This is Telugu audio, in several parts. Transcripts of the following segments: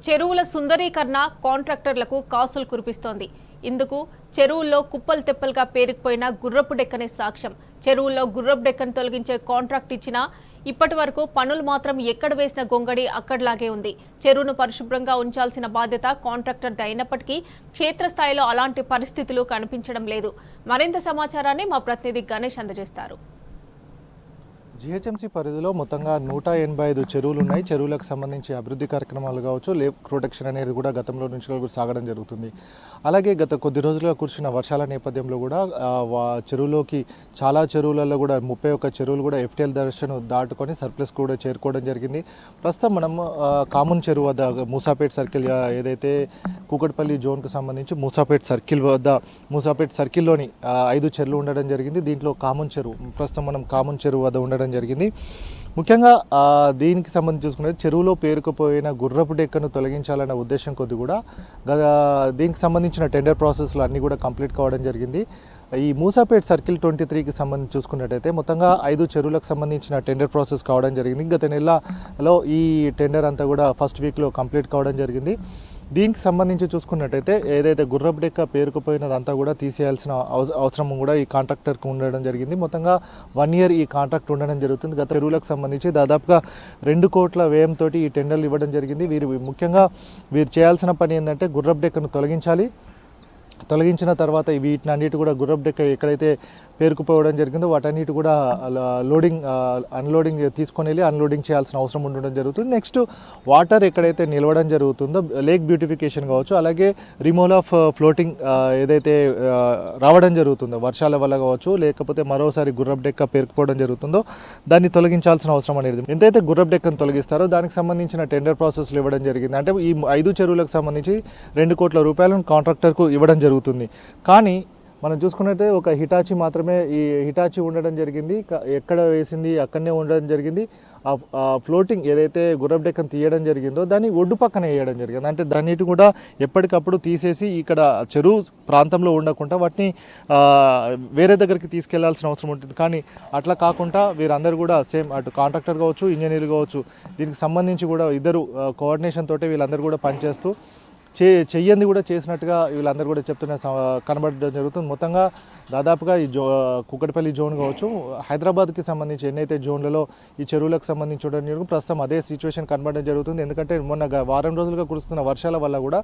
చెరువుల సుందరీకరణ కాంట్రాక్టర్లకు కాసులు కురిపిస్తోంది. ఇందుకు చెరువుల్లో కుప్పలు తెప్పలుగా పేరుకుపోయిన గుర్రపు డెక్కనే సాక్ష్యం. చెరువుల్లో గుర్రపు డెక్కను తొలగించే కాంట్రాక్ట్ ఇచ్చినా ఇప్పటి వరకు పనులు మాత్రం ఎక్కడ వేసిన గొంగడి అక్కడలాగే ఉంది. చెరువును పరిశుభ్రంగా ఉంచాల్సిన బాధ్యత కాంట్రాక్టర్ది అయినప్పటికీ క్షేత్రస్థాయిలో అలాంటి పరిస్థితులు కనిపించడం లేదు. మరింత సమాచారాన్ని మా ప్రతినిధి గణేష్ అందజేస్తారు. జీహెచ్ఎంసీ పరిధిలో మొత్తంగా 185 చెరువులు ఉన్నాయి. చెరువులకు సంబంధించి అభివృద్ధి కార్యక్రమాలు కావచ్చు, లేక్ ప్రొటెక్షన్ అనేది కూడా గతంలో నుంచి కూడా సాగడం జరుగుతుంది. అలాగే గత కొద్ది రోజులుగా కురిసిన వర్షాల నేపథ్యంలో కూడా చెరువులోకి చాలా చెరువులలో కూడా 31 చెరువులు కూడా ఎఫ్టీఎల్ దర్శను దాటుకొని సర్ప్లస్ కూడా చేరుకోవడం జరిగింది. ప్రస్తుతం మనం కామన్ చెరువు వద్ద మూసాపేట్ సర్కిల్ ఏదైతే కూకట్పల్లి జోన్కు సంబంధించి మూసాపేట్ సర్కిల్లోని 5 చెరువులు ఉండడం జరిగింది. దీంట్లో కామన్ చెరువు ప్రస్తుతం మనం కామన్ చెరువు వద్ద ఉండడం జరిగింది. ముఖ్యంగా దీనికి సంబంధించి చూసుకుంటే చెరువులో పేరుకుపోయిన గుర్రపు డెక్కను తొలగించాలన్న ఉద్దేశం కొద్ది కూడా దీనికి సంబంధించిన టెండర్ ప్రాసెస్లు అన్నీ కూడా కంప్లీట్ కావడం జరిగింది. ఈ మూసాపేట్ సర్కిల్ 23కి సంబంధించి చూసుకున్నట్టయితే మొత్తంగా 5 చెరువులకు సంబంధించిన టెండర్ ప్రాసెస్ కావడం జరిగింది. గత నెలలో ఈ టెండర్ అంతా కూడా ఫస్ట్ వీక్లో కంప్లీట్ కావడం జరిగింది. దీనికి సంబంధించి చూసుకున్నట్టయితే ఏదైతే గుర్రపు డెక్క పేరుకుపోయినదంతా కూడా తీసేయాల్సిన అవసరం కూడా ఈ కాంట్రాక్టర్కి ఉండడం జరిగింది. మొత్తంగా 1 ఇయర్ ఈ కాంట్రాక్ట్ ఉండడం జరుగుతుంది. గత చెరువులకు సంబంధించి దాదాపుగా 2 కోట్ల వ్యయంతో ఈ టెండర్లు ఇవ్వడం జరిగింది. వీరు చేయాల్సిన పని ఏంటంటే గుర్రపు డెక్కను తొలగించిన తర్వాత వీటినన్నిటి కూడా గుర్రపు డెక్క ఎక్కడైతే పేరుకుపోవడం జరిగిందో వాటన్నిటి కూడా అన్లోడింగ్ తీసుకొని వెళ్ళి అన్లోడింగ్ చేయాల్సిన అవసరం ఉండడం జరుగుతుంది. నెక్స్ట్ వాటర్ ఎక్కడైతే నిలవడం జరుగుతుందో లేక్ బ్యూటిఫికేషన్ కావచ్చు, అలాగే రిమూవల్ ఆఫ్ ఫ్లోటింగ్ ఏదైతే రావడం జరుగుతుందో వర్షాల వల్ల కావచ్చు, లేకపోతే మరోసారి గుర్రపు డెక్క పేరుకుపోవడం జరుగుతుందో దాన్ని తొలగించాల్సిన అవసరం అనేది ఎంతైతే గుర్రపు డెక్కను తొలగిస్తారో దానికి సంబంధించిన టెండర్ ప్రాసెస్లు ఇవ్వడం జరిగింది. అంటే ఈ 5 చెరువులకు సంబంధించి 2 కోట్ల రూపాయలను కాంట్రాక్టర్కు ఇవ్వడం జరుగుతుంది. కానీ మనం చూసుకున్నట్టే ఒక హిటాచి మాత్రమే ఈ హిటాచి ఉండడం జరిగింది. ఎక్కడ వేసింది అక్కడనే ఉండడం జరిగింది. ఆ ఫ్లోటింగ్ ఏదైతే గుర్రపు డెక్కను తీయడం జరిగిందో దాన్ని ఒడ్డు పక్కన వేయడం జరిగింది. అంటే దాన్నిటి కూడా ఎప్పటికప్పుడు తీసేసి ఇక్కడ చెరువు ప్రాంతంలో ఉండకుండా వాటిని వేరే దగ్గరికి తీసుకెళ్లాల్సిన అవసరం ఉంటుంది. కానీ అట్లా కాకుండా వీరందరూ కూడా సేమ్ అటు కాంట్రాక్టర్ కావచ్చు, ఇంజనీర్ కావచ్చు, దీనికి సంబంధించి కూడా ఇద్దరు కోఆర్డినేషన్ తోటే వీళ్ళందరూ కూడా పనిచేస్తూ చెయ్యంది కూడా చేసినట్టుగా వీళ్ళందరూ కూడా కనబడడం జరుగుతుంది. మొత్తంగా దాదాపుగా ఈ కూకట్పల్లి జోన్ కావచ్చు, హైదరాబాద్కి సంబంధించి ఎన్నైతే జోన్లలో ఈ చెరువులకు సంబంధించి ఉండడం జరుగుతుంది ప్రస్తుతం అదే సిచ్యువేషన్ కనబడడం జరుగుతుంది. ఎందుకంటే మొన్న వారం రోజులుగా కురుస్తున్న వర్షాల వల్ల కూడా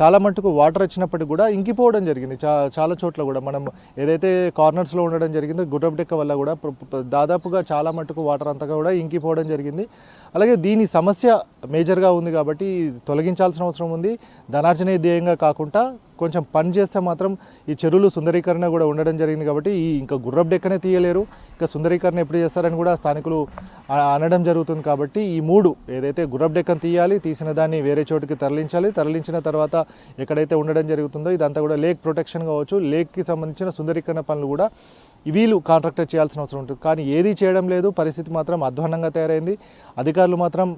చాలా మట్టుకు వాటర్ వచ్చినప్పటికీ కూడా ఇంకిపోవడం జరిగింది. చాలా చోట్ల కూడా మనం ఏదైతే కార్నర్స్లో ఉండడం జరిగిందో గుర్రపు డెక్క వల్ల కూడా దాదాపుగా చాలా మట్టుకు వాటర్ అంతగా కూడా ఇంకిపోవడం జరిగింది. అలాగే దీని సమస్య మేజర్గా ఉంది కాబట్టి తొలగించాల్సిన అవసరం ఉంది. ధనార్జనే ధ్యేయంగా కాకుండా కొంచెం పని చేస్తే మాత్రం ఈ చెరువులు సుందరీకరణ కూడా ఉండడం జరిగింది. కాబట్టి ఇంకా గుర్రపు డెక్కనే తీయలేరు, ఇంకా సుందరీకరణ ఎప్పుడు చేస్తారని కూడా స్థానికులు అనడం జరుగుతుంది. కాబట్టి ఈ 3 ఏదైతే గుర్రపు డెక్కను తీయాలి, తీసిన దాన్ని వేరే చోటుకి తరలించిన తర్వాత ఎక్కడైతే ఉండడం జరుగుతుందో ఇదంతా కూడా లేక్ ప్రొటెక్షన్ కావచ్చు, లేక్కి సంబంధించిన సుందరీకరణ పనులు కూడా వీళ్ళు కాంట్రాక్టర్ చేయాల్సిన అవసరం ఉంటుంది. కానీ ఏది చేయడం లేదు. పరిస్థితి మాత్రం అధ్వాన్నంగా తయారైంది. అధికారులు మాత్రం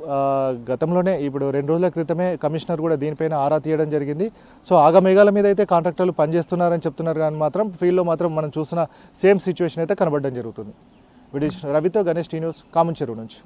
గతంలోనే ఇప్పుడు 2 రోజుల క్రితమే కమిషనర్ కూడా దీనిపైన ఆరా తీయడం జరిగింది. సో ఆగమేఘాల మీద అయితే కాంట్రాక్టర్లు పనిచేస్తున్నారని చెప్తున్నారు, కానీ మాత్రం ఫీల్డ్లో మాత్రం మనం చూసిన సేమ్ సిచ్యువేషన్ అయితే కనబడడం జరుగుతుంది. రవితో గణేష్, టీ న్యూస్, కామన్ చెరువు నుంచి.